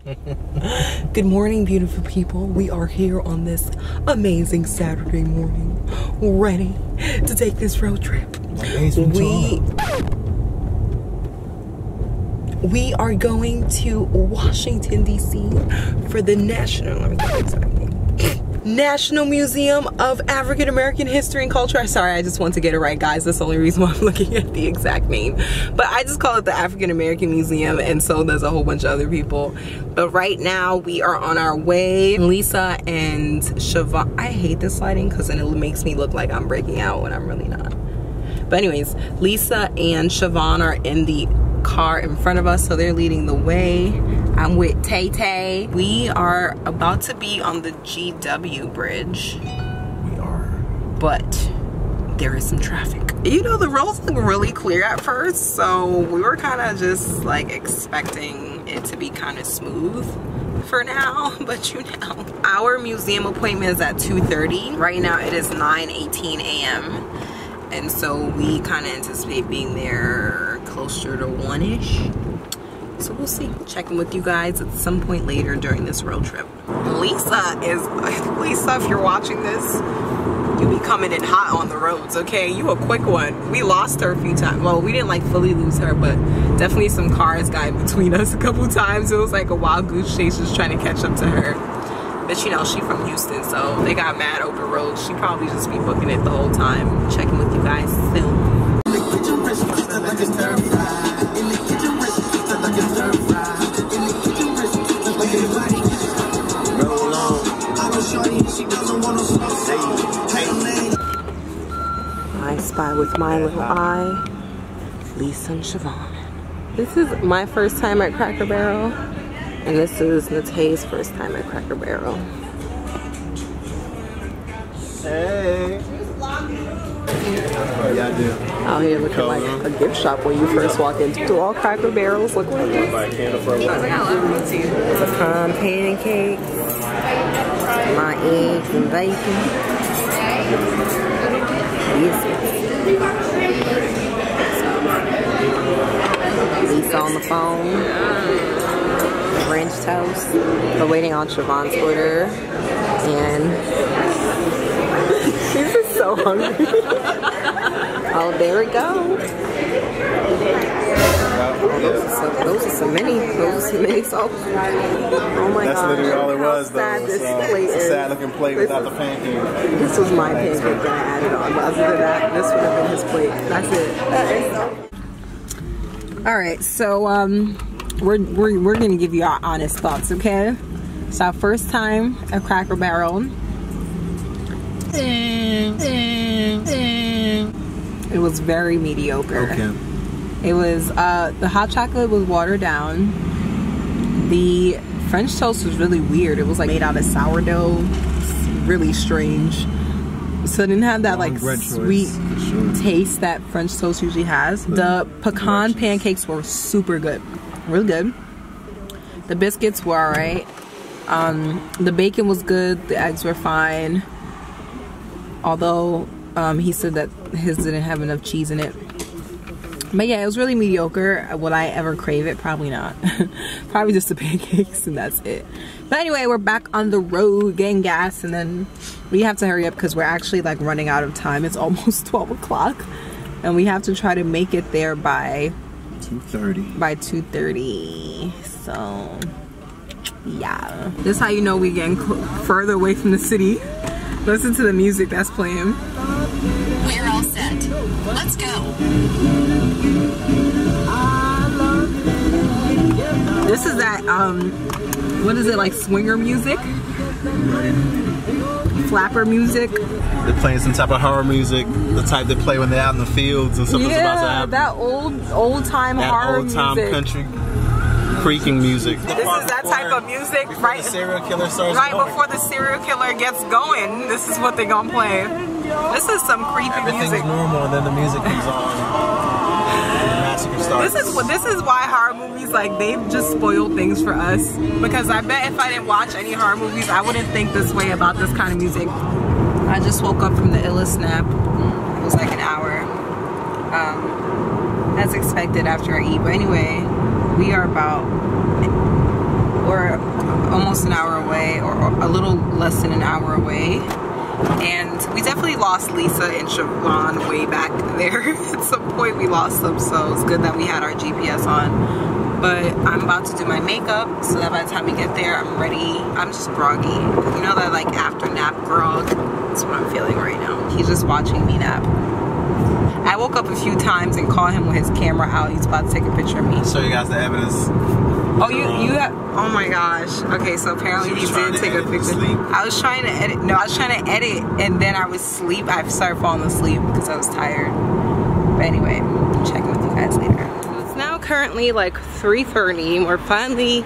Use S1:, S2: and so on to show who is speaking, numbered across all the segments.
S1: Good morning, beautiful people. We are here on this amazing Saturday morning, ready to take this road trip. We are going to Washington, D.C. for the National Museum of African American History and Culture. Sorry, I just want to get it right, guys. That's the only reason why I'm looking at the exact name. But I just call it the African American Museum, and so does a whole bunch of other people. But right now, we are on our way. Lisa and Siobhan. I hate this lighting because then it makes me look like I'm breaking out when I'm really not. But anyways, Lisa and Siobhan are in the car in front of us, so they're leading the way. I'm with Tay Tay. We are about to be on the GW bridge.
S2: We are.
S1: But there is some traffic. You know, the roads look really clear at first, so we were kind of just like expecting it to be kind of smooth for now, but you know. Our museum appointment is at 2:30. Right now it is 9:18 a.m. And so we kind of anticipate being there closer to 1-ish. So we'll see. Checking with you guys at some point later during this road trip. Lisa, if you're watching this, you be coming in hot on the roads, okay? You a quick one. We lost her a few times. Well, we didn't like fully lose her, but definitely some cars got in between us a couple times. It was like a wild goose chase just trying to catch up to her. But you know, she from Houston, so they got mad open roads. She probably just be booking it the whole time. Checking with you guys soon. I spy with my little eye, Lisa and Siobhan. This is my first time at Cracker Barrel, and this is Nate's first time at Cracker Barrel.
S2: Hey. Yeah, I do.
S1: Out here looking like a gift shop when you first walk in. Do all Cracker Barrels look like this? Pecan pancakes, my eggs and bacon. Lisa on the phone. French toast. We're waiting on Siobhan's order. And she's just so hungry. Oh, there we go. Those are some mini salts. Oh my god.
S2: That's literally all it was, though.
S1: Sad this plate
S2: it's a sad looking plate without the pancake.
S1: This was my pancake that I added on, but other than that, this would have been his plate. That's it. Alright, so we're gonna give you our honest thoughts, okay? It's our first time at Cracker Barrel. It was very mediocre. Okay. It was the hot chocolate was watered down. The French toast was really weird. It was like made out of sourdough. Really strange. So it didn't have that like sweet taste that French toast usually has. The pecan pancakes were super good. Really good. The biscuits were alright. The bacon was good. The eggs were fine. Although he said that his didn't have enough cheese in it. But yeah, it was really mediocre. Would I ever crave it? Probably not. Probably just the pancakes and that's it. But anyway, we're back on the road getting gas, and then we have to hurry up because we're actually like running out of time. It's almost 12 o'clock and we have to try to make it there by
S2: 2:30.
S1: By 2:30. So yeah, this is how you know we're getting further away from the city. Listen to the music that's playing.
S3: We're all set. Let's go.
S1: This is that, what is it, like swinger music? Flapper music?
S2: They're playing some type of horror music, the type they play when they're out in the fields and something's about to happen.
S1: That old time horror music.
S2: That old time country creaking music.
S1: This is that type of music right,
S2: the serial killer starts
S1: before the serial killer gets going. This is what they're gonna play. This is some creepy music.
S2: Everything's normal and then the music comes on. And the massacre starts.
S1: This is why horror movies, like, they've just spoiled things for us. Because I bet if I didn't watch any horror movies, I wouldn't think this way about this kind of music. I just woke up from the illest nap. It was like an hour. As expected after I eat. But anyway, we're almost an hour away, or a little less than an hour away. And we definitely lost Lisa and Siobhan way back there. At some point we lost them, so it's good that we had our GPS on. But I'm about to do my makeup so that by the time we get there, I'm ready. I'm just groggy. You know that like after nap grog? That's what I'm feeling right now. He's just watching me nap. I woke up a few times and caught him with his camera out. He's about to take a picture of me.
S2: Show you guys the evidence.
S1: Oh, you have, oh my gosh. Okay, so apparently he did take a picture. I was trying to edit, no, I was trying to edit and then I was asleep. I started falling asleep because I was tired. But anyway, I'm checking with you guys later. It's now currently like 3:30. We're finally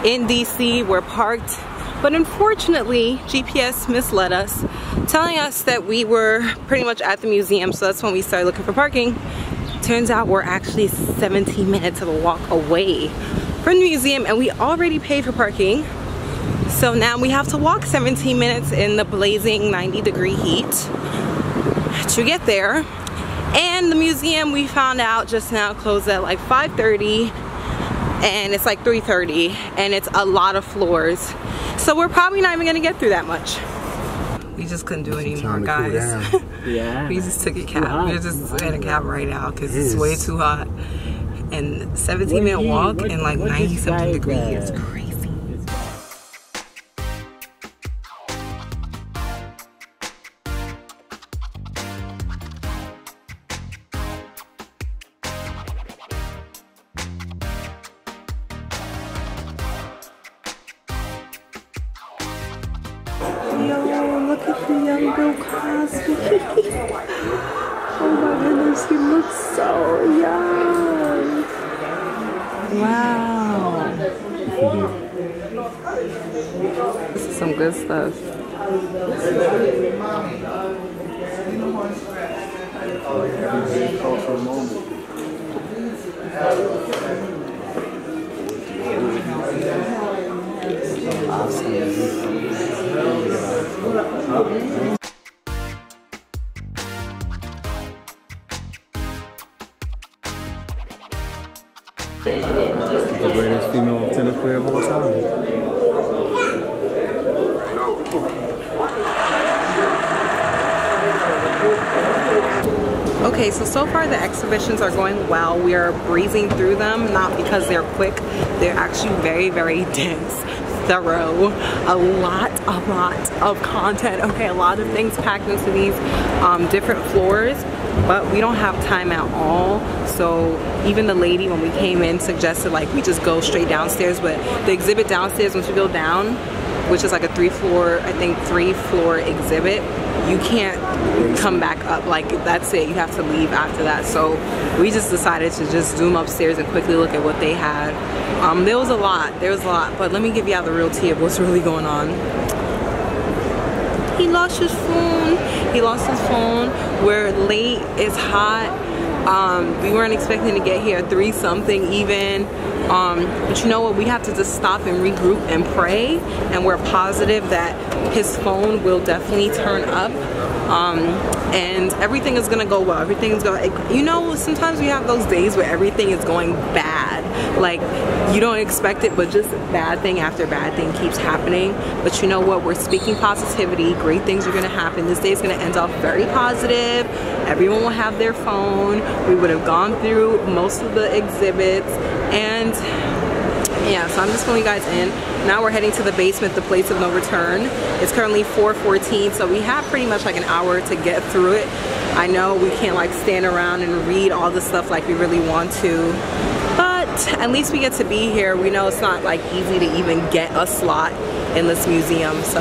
S1: in DC. We're parked. But unfortunately, GPS misled us, telling us that we were pretty much at the museum, so that's when we started looking for parking. Turns out we're actually 17 minutes of a walk away from the museum, and we already paid for parking. So now we have to walk 17 minutes in the blazing 90-degree heat to get there. And the museum, we found out just now, closed at like 5:30, and it's like 3:30, and it's a lot of floors. So we're probably not even gonna get through that much. We just couldn't do it anymore, guys.
S2: Cool
S4: Yeah.
S1: We just took a cab. We're just in a cab right now because it's way too hot. And 17-minute walk in like 90-something degrees is crazy. Yo, look at the young Bill Cosby. Oh my goodness, he looks so young. Wow. This is some good stuff.
S2: The greatest female tennis player of all time.
S1: Okay, so far the exhibitions are going well. We are breezing through them, not because they're quick. They're actually very, very dense, thorough, a lot of content. Okay, a lot of things packed into these different floors, but we don't have time at all. So even the lady when we came in suggested like we just go straight downstairs, but the exhibit downstairs, once you go down, which is like a 3-floor exhibit, you can't come back up. Like that's it, you have to leave after that. So we just decided to just zoom upstairs and quickly look at what they had. There was a lot, but let me give you all the real tea of what's really going on. He lost his phone. We're late, it's hot. We weren't expecting to get here 3-something even. But you know what, we have to just stop and regroup and pray, and we're positive that his phone will definitely turn up, and everything is gonna go well. Everything is going, you know, sometimes we have those days where everything is going bad, like you don't expect it, but just bad thing after bad thing keeps happening. But you know what, we're speaking positivity. Great things are gonna happen. This day is gonna end off very positive. Everyone will have their phone. We would have gone through most of the exhibits, and yeah, so I'm just pulling you guys in. Now we're heading to the basement, the place of no return. It's currently 4:14, so we have pretty much like an hour to get through it. I know we can't like stand around and read all the stuff like we really want to, but at least we get to be here. We know it's not like easy to even get a slot in this museum, so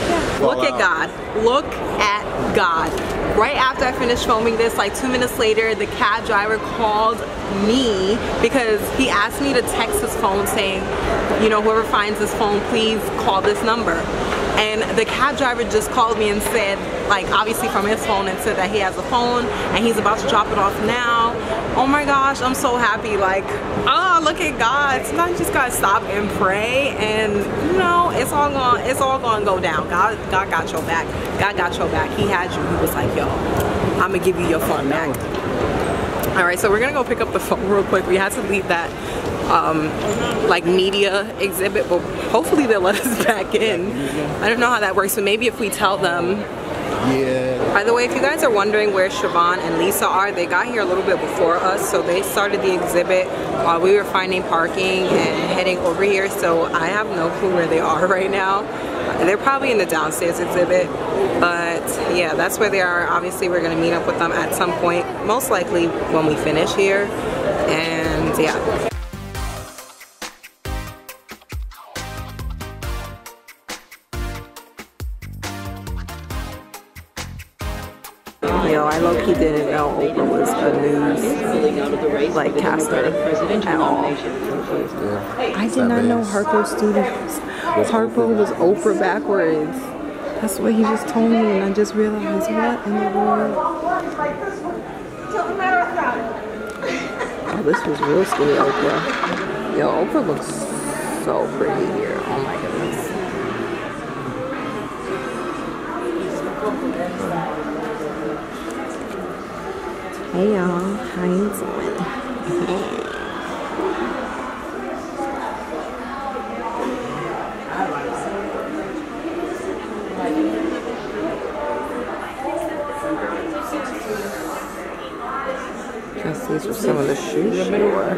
S1: yeah. Look at God. Look at God. Right after I finished filming this, like 2 minutes later, the cab driver called me because he asked me to text his phone saying, you know, whoever finds this phone, please call this number. And the cab driver just called me and said, like obviously from his phone, and said that he has a phone and he's about to drop it off now. Oh my gosh, I'm so happy. Like, oh, look at God. Sometimes you just gotta stop and pray, and you know, it's all gonna go down. God got your back. God got your back. He had you. He was like, yo, I'm gonna give you your phone back. All right, so we're gonna go pick up the phone real quick. We had to leave that like media exhibit, but hopefully they'll let us back in. I don't know how that works, but maybe if we tell them.
S2: Yeah.
S1: By the way, if you guys are wondering where Siobhan and Lisa are, they got here a little bit before us, so they started the exhibit while we were finding parking and heading over here, so I have no clue where they are right now. They're probably in the downstairs exhibit, but yeah, that's where they are. Obviously, we're gonna meet up with them at some point, most likely when we finish here, and yeah. Yo, I low-key didn't know Oprah was a news, like, caster at all. I did not know Harpo Studios. Harpo was Oprah backwards. That's what he just told me, and I just realized, what in the world? Oh, this was real skinny Oprah. Yo, Oprah looks so pretty here. Oh my goodness. Hey y'all, how you doing? Guess these are some of the shoes she wore.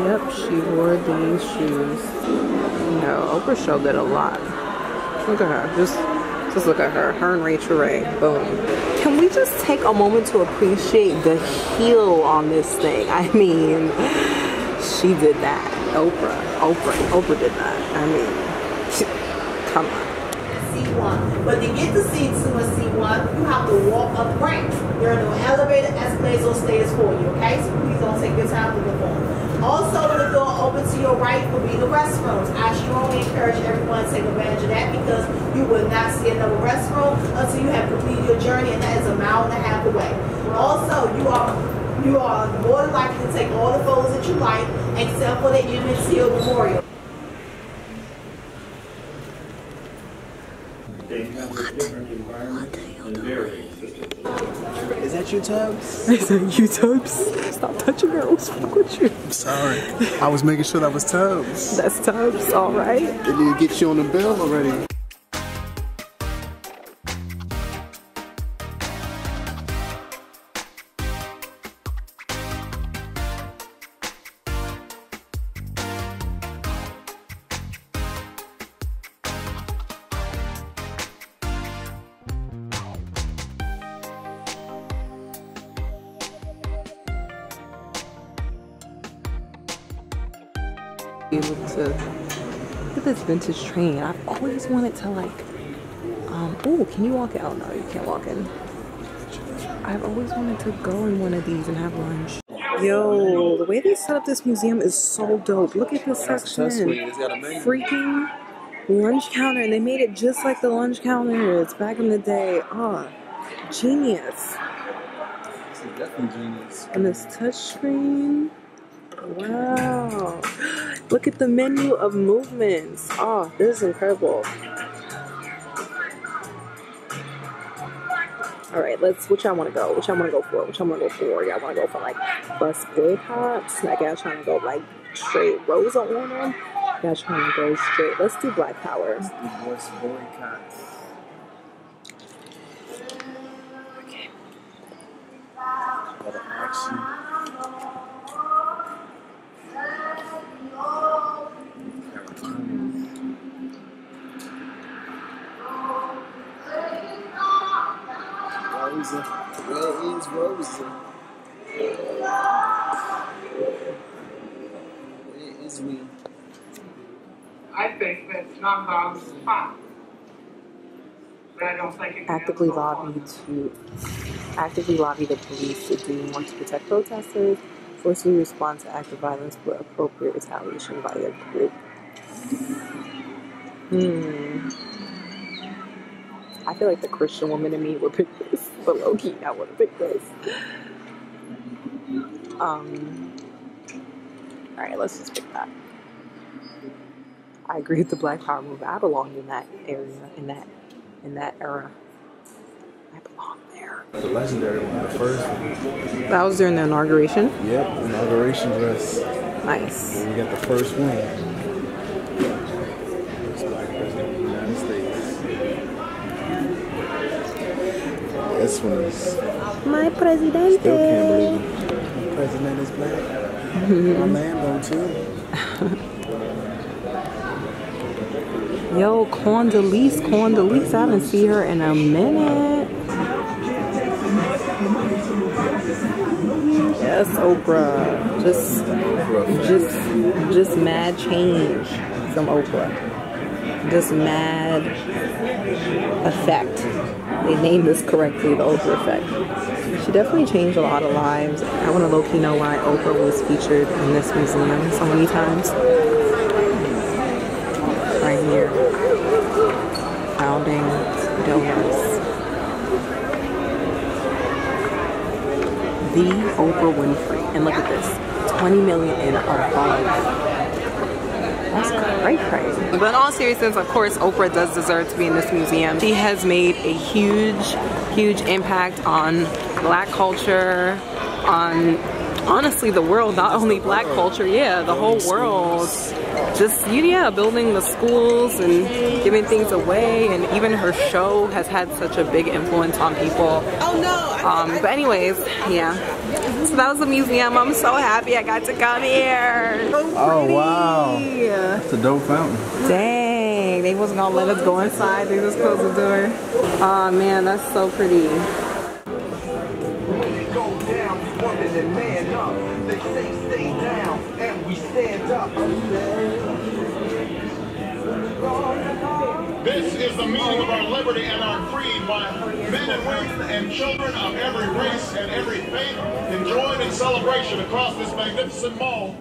S1: Yep, she wore these shoes. No, Oprah showed that a lot. Look at her, just look at her. Her and Rachel Ray, boom. Can we just take a moment to appreciate the heel on this thing? I mean, she did that. Oprah did that. I mean, come on.
S4: C1. But to get to C2 and C1, you have to walk up ramps. There are no elevator, escalators, or stairs for you, okay? So please don't take your time to look on. Also, the door open to your right will be the restrooms. I strongly encourage everyone to take advantage of that because you will not see another restroom until you have completed your journey, and that is a mile and a half away. Also, you are more than likely to take all the photos that you like, except for the Emmett Till Memorial.
S2: Is that you, Tubbs?
S1: Is that you, Tubbs? Stop touching her. What's wrong with you?
S2: I'm sorry. I was making sure that was Tubbs.
S1: That's Tubbs, alright.
S2: Did you get you on the bill already?
S1: Able to look at this vintage train. I've always wanted to like oh, can you walk in? Oh no, you can't walk in. I've always wanted to go in one of these and have lunch. Yo, the way they set up this museum is so dope. Look at this section. Freaking lunch counter, and they made it just like the lunch counters back in the day. Oh, genius.
S2: This is definitely genius.
S1: And this touch screen. Wow. Look at the menu of movements. Oh, this is incredible. Alright, which I want to go? Which I want to go for? Which I want to go for? Y'all want to go for like bus boycotts? Like y'all trying to go like straight Rosa on them? Y'all trying to go straight? Let's do Black Power.
S2: Let's do bus boycotts.
S1: Okay.
S2: Better action. Rosa. Where is Rosa? Where is we?
S5: I think that non-violence is fine. But I don't think it can
S1: Actively
S5: go on.
S1: lobby the police to do more to protect protesters, forcefully respond to active violence for appropriate retaliation by a group. I feel like the Christian woman in me would pick this, but low-key, I would have picked this. Alright, let's just pick that. I agree with the Black Power movement. I belong in that area, in that era. I belong there.
S2: The legendary one, the first one.
S1: That was during the inauguration?
S2: Yep, inauguration dress.
S1: Nice.
S2: And we got the first one. First Black President of the United States. This one is...
S1: My presidente.
S2: Still can't believe it. My president is black. My Lambo too.
S1: Yo, Condoleezza. I haven't seen her in a minute. Yes, Oprah. Just mad change from Oprah. Just mad effect. They named this correctly, the Oprah effect. She definitely changed a lot of lives. I want to low-key know why Oprah was featured in this museum so many times. Right here. Founding donors. The Oprah Winfrey. And look at this. 20 million and above. That's crazy. But in all seriousness, of course, Oprah does deserve to be in this museum. She has made a huge impact on Black culture, on honestly the world, not only Black culture, yeah, the whole world. Just, yeah, building the schools and giving things away, and even her show has had such a big influence on people.
S4: Oh no!
S1: But anyways, yeah. So that was the museum. I'm so happy I got to come here. So pretty.
S2: Oh wow! That's a dope fountain.
S1: Dang, they wasn't gonna let us go inside. They just closed the door. Oh man, that's so pretty.
S6: This is the meaning of our liberty and our creed by men and women and children of every race and every faith enjoyed in celebration across this magnificent mall.